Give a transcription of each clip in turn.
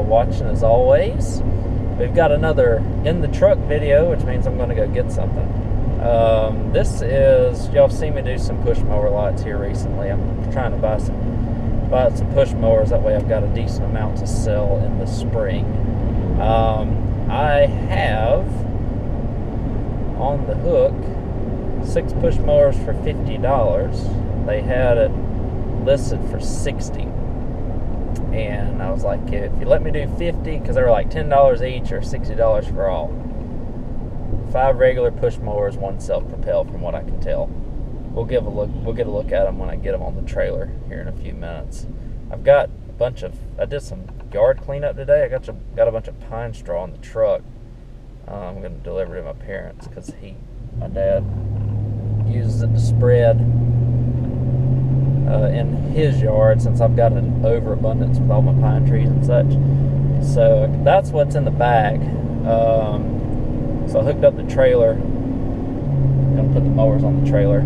watching as always. We've got another in the truck video, which means I'm going to go get something. This is, y'all have seen me do some push mower lots here recently. I'm trying to buy some push mowers. That way I've got a decent amount to sell in the spring. I have on the hook 6 push mowers for $50. They had it listed for $60. And I was like, if you let me do 50, because they were like $10 each or $60 for all. 5 regular push mowers, 1 self-propel, from what I can tell. We'll get a look at them when I get them on the trailer here in a few minutes. I've got a bunch of, I did some yard cleanup today. I got a bunch of pine straw in the truck. I'm going to deliver it to my parents because my dad uses it to spread in his yard, since I've got an overabundance with all my pine trees and such. So that's what's in the bag. So I hooked up the trailer. I'm gonna put the mowers on the trailer.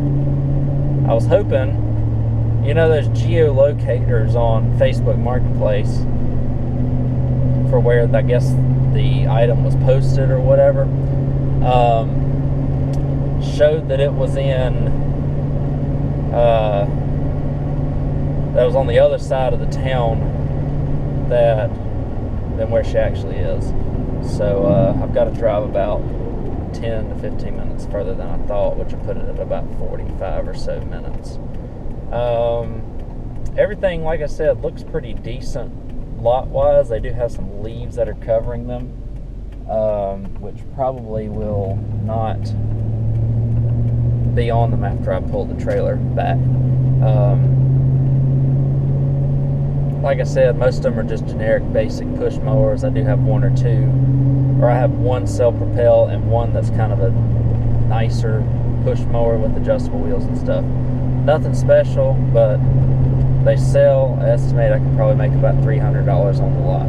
I was hoping, you know, those geolocators on Facebook Marketplace for where I guess the item was posted or whatever, showed that it was that was on the other side of the town than where she actually is. So I've got to drive about 10 to 15 minutes further than I thought, which will put it at about 45 or so minutes. Everything, like I said, looks pretty decent lot-wise. They do have some leaves that are covering them, which probably will not be on them after I pull the trailer back. Like I said, most of them are just generic basic push mowers. I do have 1 or 2, or I have 1 self-propel and 1 that's kind of a nicer push mower with adjustable wheels and stuff. Nothing special, but they sell. I estimate I can probably make about $300 on the lot.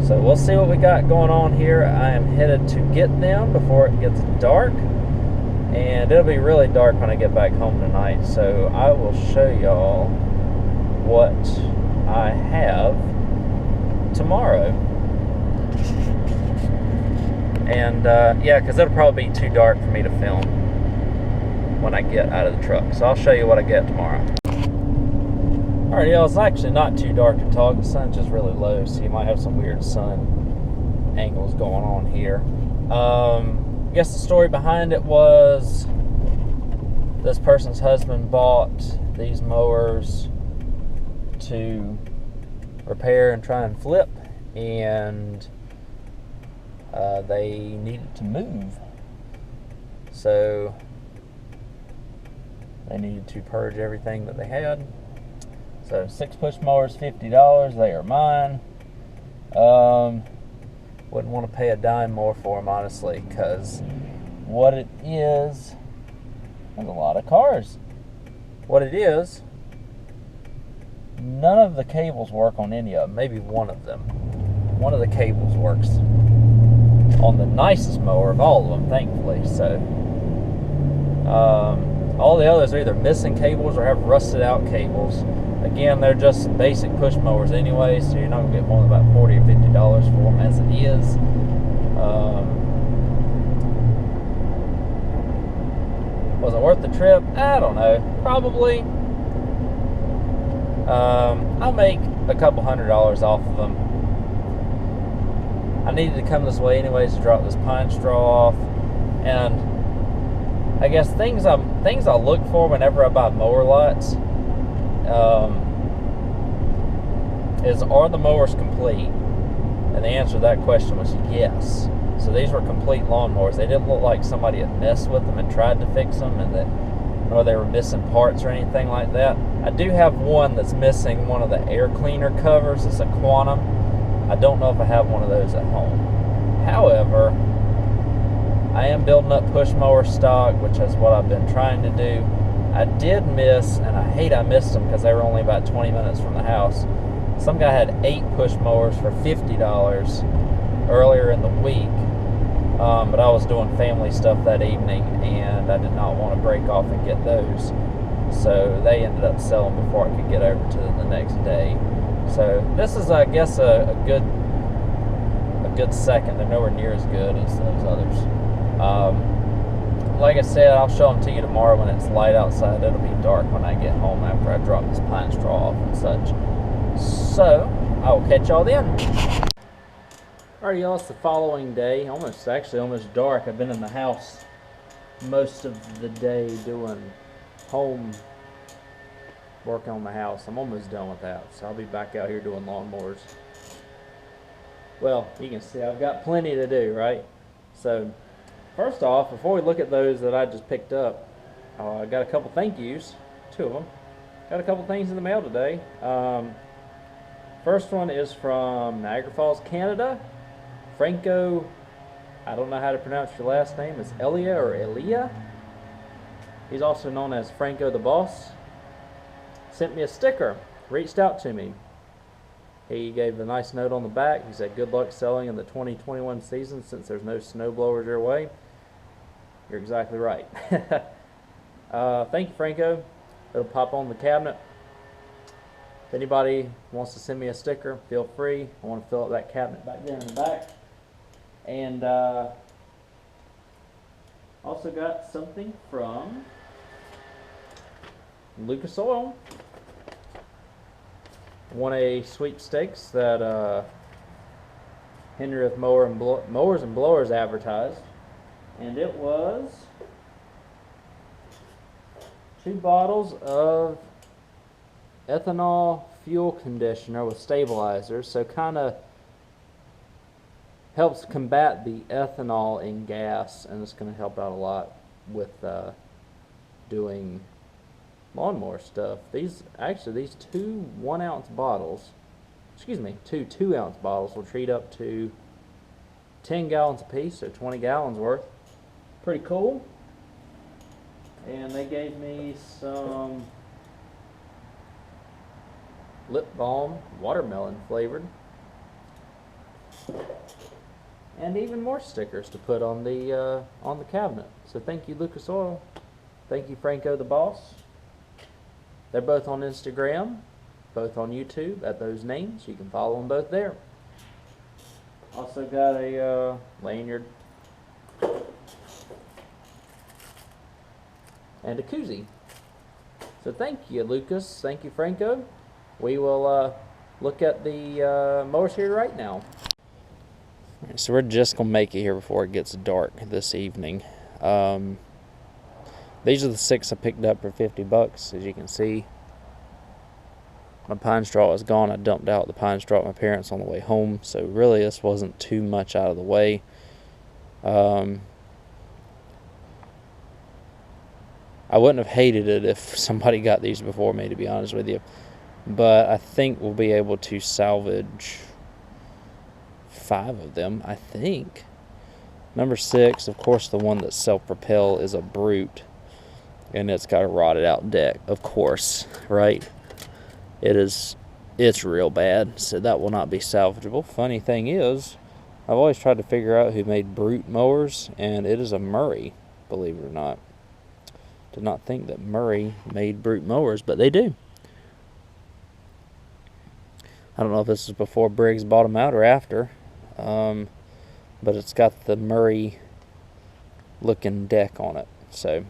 So we'll see what we got going on here. I am headed to get them before it gets dark, and it'll be really dark when I get back home tonight. So I will show y'all what I have tomorrow. And yeah, because it'll probably be too dark for me to film when I get out of the truck. So I'll show you what I get tomorrow. Alright, y'all, it's actually not too dark at all. The sun's just really low, so you might have some weird sun angles going on here. I guess the story behind it was this person's husband bought these mowers to repair and try and flip, and they needed to move, so they needed to purge everything that they had. So 6 push mowers, $50. They are mine. Wouldn't want to pay a dime more for them, honestly, because what it is, there's a lot of cars. What it is, none of the cables work on any of them. Maybe one of them. One of the cables works on the nicest mower of all of them, thankfully. So all the others are either missing cables or have rusted out cables. Again, they're just basic push mowers anyway, so you're not going to get more than about $40 or $50 for them as it is. Was it worth the trip? I don't know. Probably. I'll make a couple $100 off of them. I needed to come this way anyways to drop this pine straw off, and I guess things I look for whenever I buy mower lots is, are the mowers complete? And the answer to that question was yes. So these were complete lawnmowers. They didn't look like somebody had messed with them and tried to fix them, or they were missing parts or anything like that. I do have one that's missing one of the air cleaner covers. It's a Quantum. I don't know if I have one of those at home. However, I am building up push mower stock, which is what I've been trying to do. I did miss, and I hate I missed them because they were only about 20 minutes from the house. Some guy had 8 push mowers for $50 earlier in the week, but I was doing family stuff that evening, and I did not want to break off and get those. So they ended up selling before I could get over to them the next day. So this is, I guess, a good good second. They're nowhere near as good as those others. Like I said, I'll show them to you tomorrow when it's light outside. It'll be dark when I get home after I drop this pine straw off and such. So, I will catch y'all then. Alright, y'all, it's the following day. Almost dark. I've been in the house most of the day doing home work on the house. I'm almost done with that, so I'll be back out here doing lawnmowers. Well, you can see I've got plenty to do, right? So, first off, before we look at those that I just picked up, I got a couple thank yous, 2 of them. Got a couple things in the mail today. First one is from Niagara Falls, Canada. Franco, I don't know how to pronounce your last name. It's Elia or Elia. He's also known as Franco the Boss. Sent me a sticker, reached out to me. He gave a nice note on the back. He said, good luck selling in the 2021 season since there's no snow blowers your way. You're exactly right. Thank you, Franco. It'll pop on the cabinet. If anybody wants to send me a sticker, feel free. I want to fill up that cabinet back there in the back. And also got something from Lucas Oil. Won a sweepstakes that Henrieth Mowers and Blowers advertised, and it was 2 bottles of ethanol fuel conditioner with stabilizers, so kind of helps combat the ethanol in gas, and it's going to help out a lot with doing lawnmower stuff. These 2 1-ounce bottles, excuse me, 2 2-ounce bottles will treat up to 10 gallons apiece, so 20 gallons worth. Pretty cool. And they gave me some lip balm, watermelon flavored, and even more stickers to put on the cabinet. So thank you, Lucas Oil. Thank you, Franco the Boss. They're both on Instagram, both on YouTube at those names. You can follow them both there. Also got a lanyard and a koozie. So thank you, Lucas. Thank you, Franco. We will look at the mowers here right now. So we're just going to make it here before it gets dark this evening. These are the 6 I picked up for $50. As you can see, my pine straw is gone. I dumped out the pine straw at my parents on the way home, so really this wasn't too much out of the way. I wouldn't have hated it if somebody got these before me, to be honest with you. But I think we'll be able to salvage 5 of them, I think. Number 6, of course, the one that's self-propel is a brute. And it's got a rotted out deck, of course, right? It's real bad, so that will not be salvageable. Funny thing is, I've always tried to figure out who made brute mowers, and it is a Murray, believe it or not. Did not think that Murray made brute mowers, but they do. I don't know if this is before Briggs bought them out or after, but it's got the Murray looking deck on it, so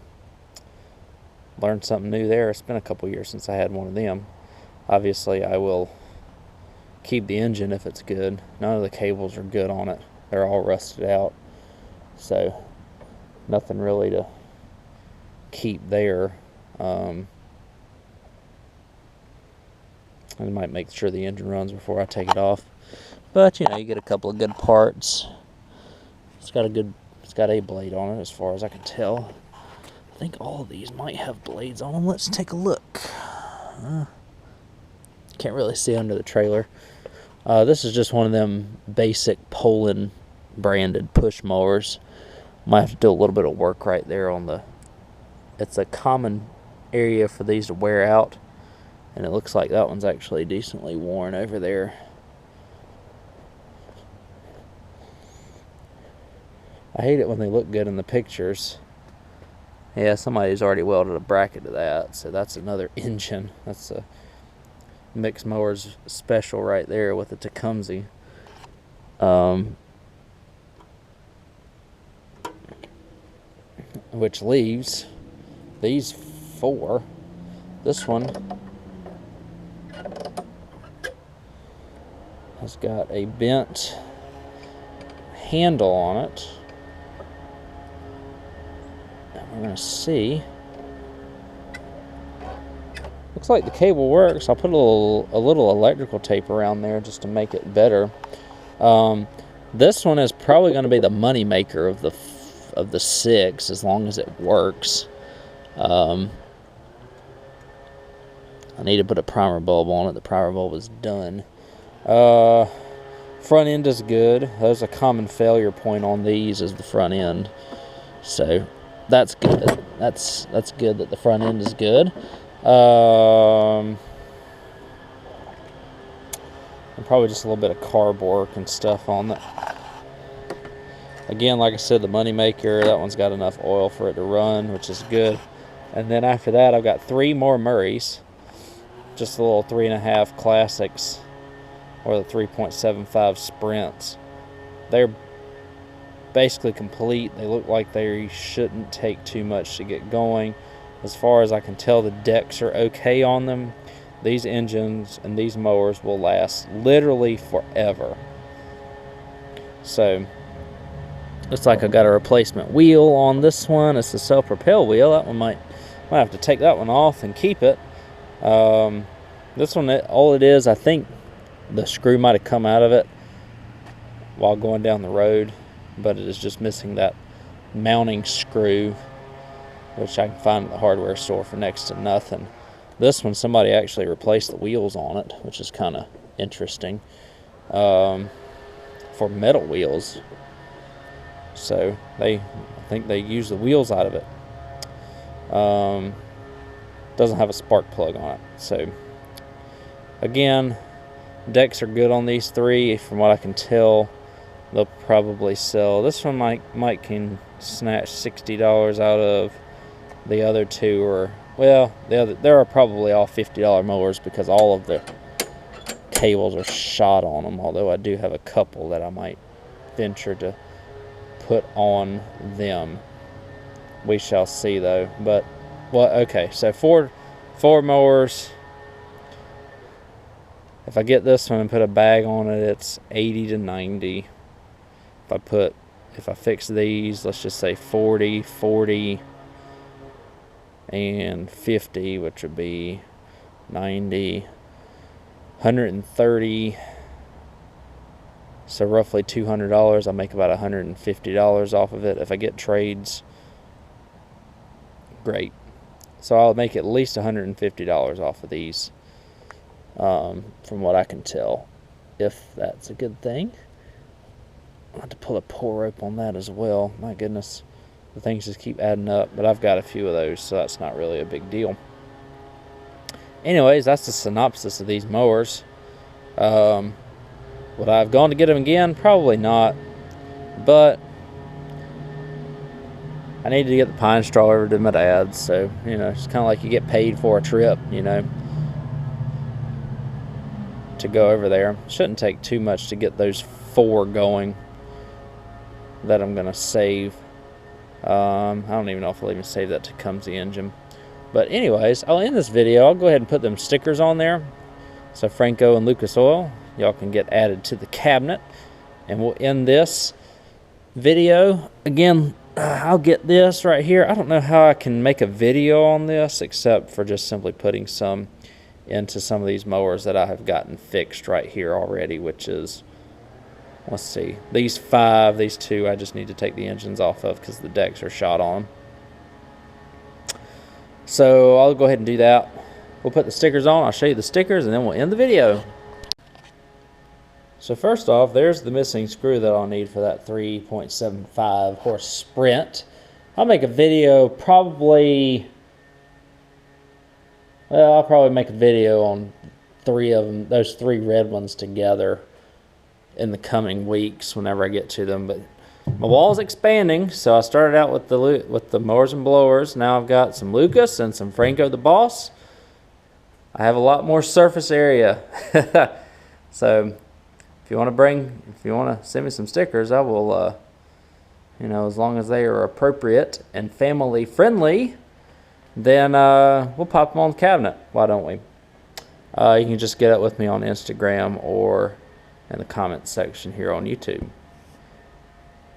learned something new there. It's been a couple years since I had one of them. Obviously, I will keep the engine if it's good. None of the cables are good on it. They're all rusted out. So, nothing really to keep there. I might make sure the engine runs before I take it off. But, you know, you get a couple of good parts. It's got a blade on it as far as I can tell. I think all of these might have blades on them. Let's take a look. Can't really see under the trailer. This is just one of them basic Poland branded push mowers. Might have to do a little bit of work right there on the... It's a common area for these to wear out. And it looks like that one's actually decently worn over there. I hate it when they look good in the pictures. Yeah, somebody's already welded a bracket to that, so that's another engine. That's a Mix Mowers special right there with the Tecumseh. which leaves these 4. This one has got a bent handle on it. And we're going to see. Looks like the cable works. I'll put a little electrical tape around there just to make it better. This one is probably going to be the money maker of the 6, as long as it works. I need to put a primer bulb on it. The primer bulb is done. Front end is good. There's a common failure point on these is the front end. So that's good. That's good that the front end is good. And probably just a little bit of carb work and stuff on that. Again, like I said, the money maker, that one's got enough oil for it to run, which is good. And then after that, I've got 3 more Murrays. Just a little 3.5 classics, or the 3.75 sprints. They're basically complete. They look like they shouldn't take too much to get going. As far as I can tell, the decks are okay on them. These engines and these mowers will last literally forever. So, looks like I got a replacement wheel on this one. It's a self-propel wheel. That one might have to take that one off and keep it. This one, all it is, I think the screw might have come out of it while going down the road, but it is just missing that mounting screw, which I can find at the hardware store for next to nothing. This one, somebody actually replaced the wheels on it, which is kind of interesting, for metal wheels. So I think they use the wheels out of it. Doesn't have a spark plug on it. So again, decks are good on these 3. From what I can tell, they'll probably sell. This one might can snatch $60 out of. The other 2 are, well, they're probably all $50 mowers because all of the cables are shot on them. Although I do have a couple that I might venture to put on them. We shall see though. But well, okay, so 4 mowers. If I get this one and put a bag on it, it's 80 to 90. If I fix these, let's just say 40, 40, and 50, which would be 90, 130. So roughly $200. I'll make about $150 off of it. If I get trades, great. So I'll make at least $150 off of these, from what I can tell, if that's a good thing. I'll have to pull a pull rope on that as well. My goodness, the things just keep adding up, but I've got a few of those, so that's not really a big deal. Anyways, that's the synopsis of these mowers. Would I have gone to get them again? Probably not, but I needed to get the pine straw over to my dad's, so, you know, it's kind of like you get paid for a trip, you know, to go over there. Shouldn't take too much to get those 4 going that I'm going to save. I don't even know if I'll even save that to comes the engine. But anyways, I'll end this video. I'll go ahead and put them stickers on there. So Franco and Lucas Oil, y'all can get added to the cabinet. And we'll end this video. Again, I'll get this right here. I don't know how I can make a video on this except for just simply putting some into some of these mowers that I have gotten fixed right here already, which is, let's see, these 5, these 2 I just need to take the engines off of because the decks are shot on them. So I'll go ahead and do that. We'll put the stickers on, I'll show you the stickers, and then we'll end the video. So first off, there's the missing screw that I'll need for that 3.75 horse Sprint. I'll make a video probably, well, I'll probably make a video on 3 of them, those 3 red ones together in the coming weeks whenever I get to them. But my wall's expanding, so I started out with the mowers and blowers. Now I've got some Lucas and some Franco the Boss. I have a lot more surface area. So if you want to send me some stickers, I will You know, as long as they are appropriate and family friendly, then we'll pop them on the cabinet. Why don't we? You can just get up with me on Instagram or in the comment section here on YouTube.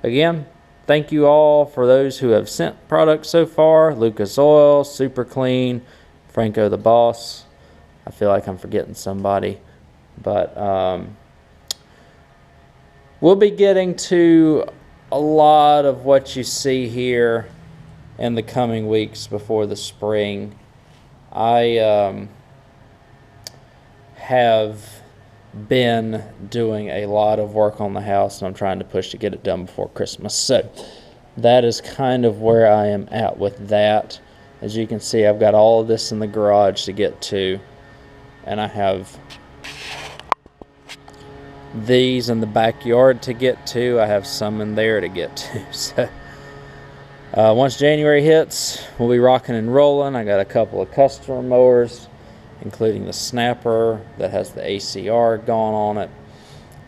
Again, thank you all for those who have sent products so far. Lucas Oil, Super Clean, Franco the Boss. I feel like I'm forgetting somebody. But we'll be getting to a lot of what you see here in the coming weeks before the spring. I have been doing a lot of work on the house, and I'm trying to push to get it done before Christmas. So that is kind of where I am at with that. As you can see, I've got all of this in the garage to get to, and I have these in the backyard to get to. I have some in there to get to. So once January hits, we'll be rocking and rolling. I got a couple of customer mowers, including the snapper that has the ACR going on it.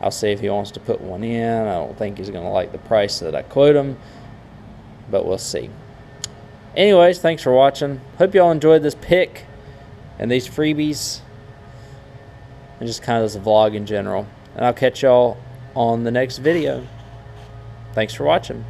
I'll see if he wants to put one in. I don't think he's going to like the price that I quote him, but we'll see. Anyways, thanks for watching. Hope y'all enjoyed this pick and these freebies and just kind of this vlog in general. And I'll catch y'all on the next video. Thanks for watching.